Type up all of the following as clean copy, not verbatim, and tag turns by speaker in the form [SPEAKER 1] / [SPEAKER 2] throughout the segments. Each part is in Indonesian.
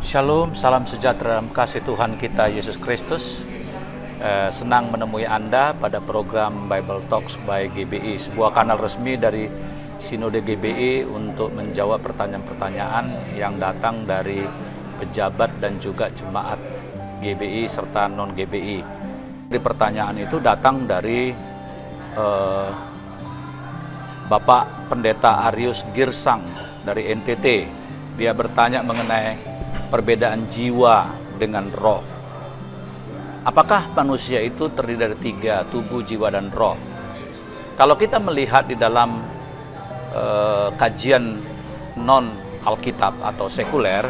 [SPEAKER 1] Shalom, salam sejahtera dalam kasih Tuhan kita Yesus Kristus. Senang menemui Anda pada program Bible Talks by GBI, sebuah kanal resmi dari Sinode GBI untuk menjawab pertanyaan-pertanyaan yang datang dari pejabat dan juga jemaat GBI serta non-GBI. Pertanyaan itu datang dari Bapak Pendeta Arius Girsang dari NTT. Dia bertanya mengenai perbedaan jiwa dengan roh. Apakah manusia itu terdiri dari tiga, tubuh, jiwa, dan roh? Kalau kita melihat di dalam kajian non-Alkitab atau sekuler,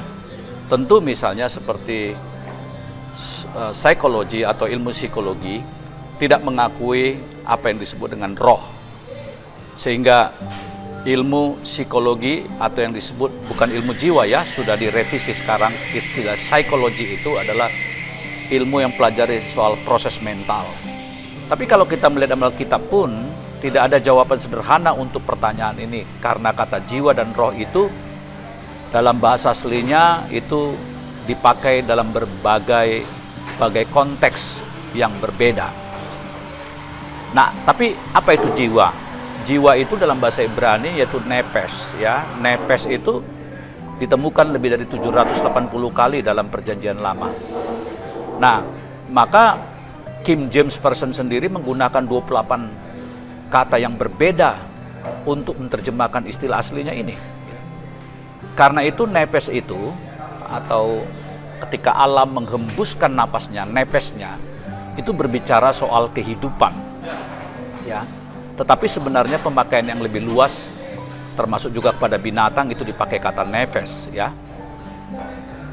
[SPEAKER 1] tentu misalnya seperti psikologi atau ilmu psikologi tidak mengakui apa yang disebut dengan roh. Sehingga ilmu psikologi atau yang disebut bukan ilmu jiwa ya, sudah direvisi sekarang. Istilah psikologi itu adalah ilmu yang pelajari soal proses mental. Tapi kalau kita melihat dalam Alkitab pun tidak ada jawaban sederhana untuk pertanyaan ini, karena kata jiwa dan roh itu dalam bahasa aslinya itu dipakai dalam berbagai konteks yang berbeda. Nah, tapi apa itu jiwa? Jiwa itu dalam bahasa Ibrani yaitu nepes ya. Nepes itu ditemukan lebih dari 780 kali dalam Perjanjian Lama. Nah, maka King James Version sendiri menggunakan 28 kata yang berbeda untuk menerjemahkan istilah aslinya ini. Karena itu nepes itu, atau ketika alam menghembuskan napasnya, nepesnya itu berbicara soal kehidupan ya. Tetapi sebenarnya pemakaian yang lebih luas, termasuk juga kepada binatang, itu dipakai kata nefes ya.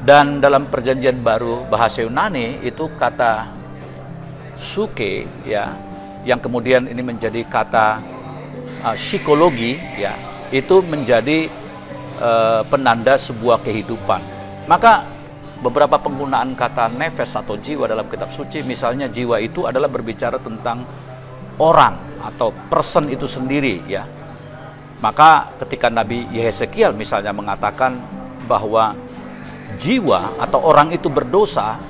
[SPEAKER 1] Dan dalam Perjanjian Baru bahasa Yunani itu kata suke ya, yang kemudian ini menjadi kata psikologi ya, itu menjadi penanda sebuah kehidupan. Maka beberapa penggunaan kata nefes atau jiwa dalam kitab suci, misalnya jiwa itu adalah berbicara tentang orang atau person itu sendiri ya. Maka ketika Nabi Yehezekiel misalnya mengatakan bahwa jiwa atau orang itu berdosa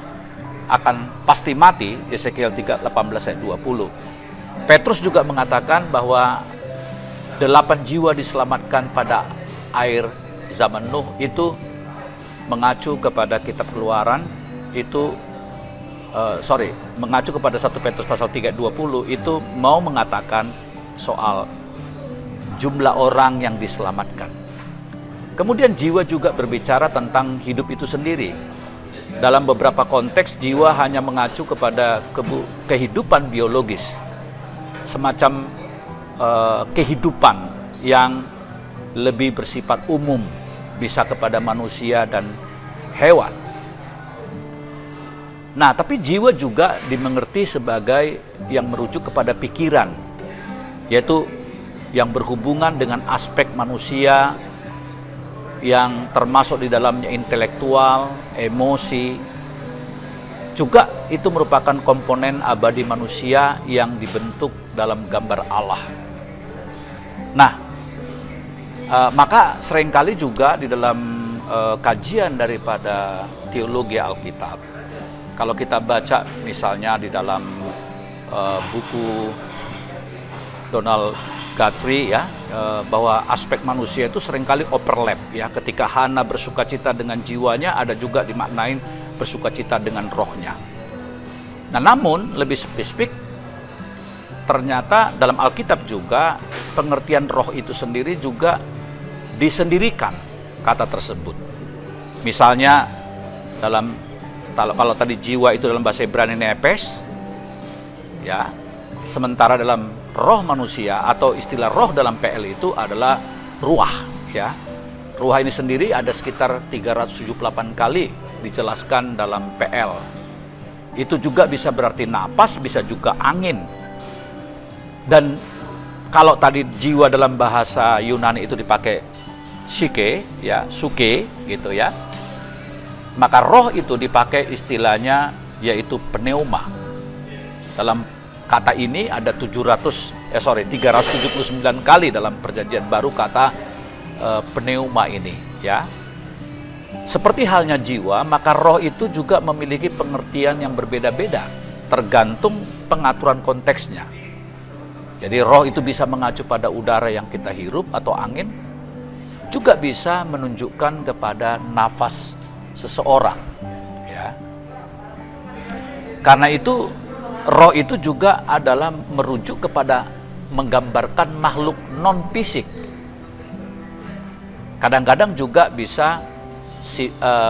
[SPEAKER 1] akan pasti mati, Yesekiel 3:18 ayat 20. Petrus juga mengatakan bahwa 8 jiwa diselamatkan pada air zaman Nuh, itu mengacu kepada kitab Keluaran, itu mengacu kepada 1 Petrus pasal 3:20, itu mau mengatakan soal jumlah orang yang diselamatkan. Kemudian jiwa juga berbicara tentang hidup itu sendiri. Dalam beberapa konteks jiwa hanya mengacu kepada kehidupan biologis, semacam kehidupan yang lebih bersifat umum, bisa kepada manusia dan hewan. Nah, tapi jiwa juga dimengerti sebagai yang merujuk kepada pikiran, yaitu yang berhubungan dengan aspek manusia yang termasuk di dalamnya intelektual, emosi. Juga itu merupakan komponen abadi manusia yang dibentuk dalam gambar Allah. Nah, maka seringkali juga di dalam kajian daripada teologi Alkitab, kalau kita baca misalnya di dalam buku Donald Guthrie ya, bahwa aspek manusia itu seringkali overlap ya. Ketika Hana bersukacita dengan jiwanya, ada juga dimaknain bersukacita dengan rohnya. Nah, namun lebih spesifik, ternyata dalam Alkitab juga pengertian roh itu sendiri juga disendirikan kata tersebut. Misalnya kalau tadi jiwa itu dalam bahasa Ibrani nepes ya, sementara dalam roh manusia atau istilah roh dalam PL itu adalah ruah ya. Ruah ini sendiri ada sekitar 378 kali dijelaskan dalam PL. Itu juga bisa berarti napas, bisa juga angin. Dan kalau tadi jiwa dalam bahasa Yunani itu dipakai psyche ya, suke gitu ya, maka roh itu dipakai istilahnya yaitu pneuma. Dalam kata ini ada 379 kali dalam Perjanjian Baru kata pneuma ini ya. Seperti halnya jiwa, maka roh itu juga memiliki pengertian yang berbeda-beda, tergantung pengaturan konteksnya. Jadi roh itu bisa mengacu pada udara yang kita hirup atau angin, juga bisa menunjukkan kepada nafas seseorang. Ya. Karena itu, roh itu juga adalah merujuk kepada menggambarkan makhluk non-fisik. Kadang-kadang juga bisa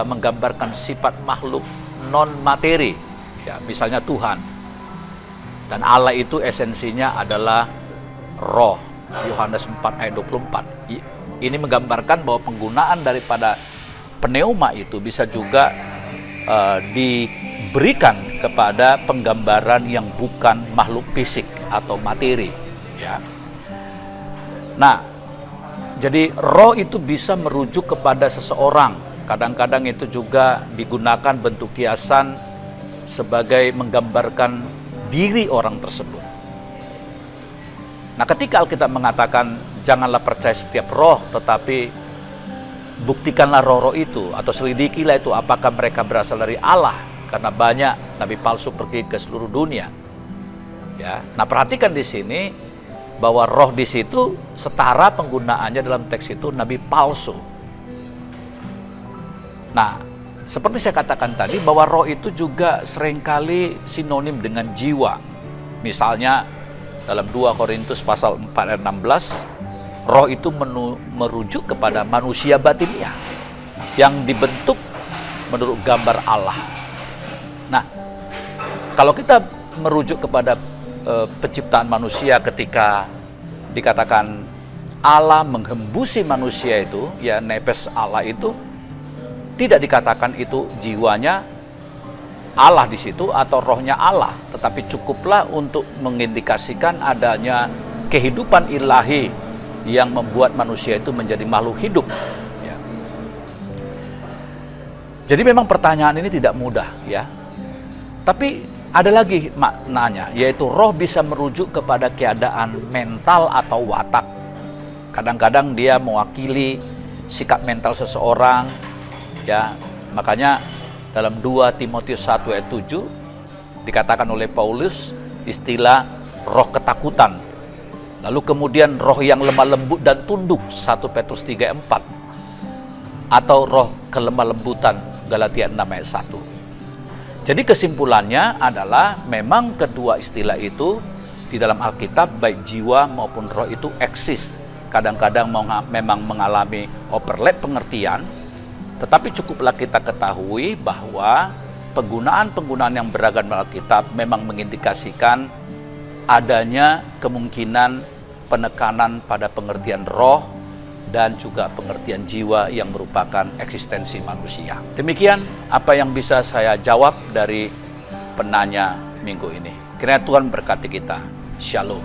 [SPEAKER 1] menggambarkan sifat makhluk non-materi, ya, misalnya Tuhan. Dan Allah itu esensinya adalah roh. Yohanes 4 ayat 24. Ini menggambarkan bahwa penggunaan daripada pneuma itu bisa juga diberikan kepada penggambaran yang bukan makhluk fisik atau materi. Ya. Nah, jadi roh itu bisa merujuk kepada seseorang. Kadang-kadang itu juga digunakan bentuk kiasan sebagai menggambarkan diri orang tersebut. Nah, ketika Alkitab mengatakan janganlah percaya setiap roh, tetapi buktikanlah roh-roh itu atau selidikilah itu apakah mereka berasal dari Allah, karena banyak nabi palsu pergi ke seluruh dunia. Ya, nah perhatikan di sini bahwa roh di situ setara penggunaannya dalam teks itu nabi palsu. Nah, seperti saya katakan tadi bahwa roh itu juga seringkali sinonim dengan jiwa. Misalnya dalam 2 Korintus pasal 4 ayat 16, roh itu merujuk kepada manusia batiniah yang dibentuk menurut gambar Allah. Nah, kalau kita merujuk kepada penciptaan manusia ketika dikatakan Allah menghembusi manusia itu, ya nepes Allah itu, tidak dikatakan itu jiwanya Allah di situ atau rohnya Allah, tetapi cukuplah untuk mengindikasikan adanya kehidupan ilahi yang membuat manusia itu menjadi makhluk hidup. Ya. Jadi memang pertanyaan ini tidak mudah, ya. Tapi ada lagi maknanya, yaitu roh bisa merujuk kepada keadaan mental atau watak. Kadang-kadang dia mewakili sikap mental seseorang. Ya, makanya dalam 2 Timotius 1 ayat 7 dikatakan oleh Paulus istilah roh ketakutan. Lalu kemudian roh yang lemah lembut dan tunduk 1 Petrus 3 ayat 4. Atau roh kelemah lembutan Galatia 6 ayat 1. Jadi kesimpulannya adalah memang kedua istilah itu di dalam Alkitab baik jiwa maupun roh itu eksis. Kadang-kadang memang mengalami overlap pengertian. Tetapi cukuplah kita ketahui bahwa penggunaan-penggunaan yang beragam dalam Alkitab memang mengindikasikan adanya kemungkinan penekanan pada pengertian roh dan juga pengertian jiwa yang merupakan eksistensi manusia. Demikian apa yang bisa saya jawab dari penanya minggu ini. Kiranya Tuhan berkati kita. Shalom.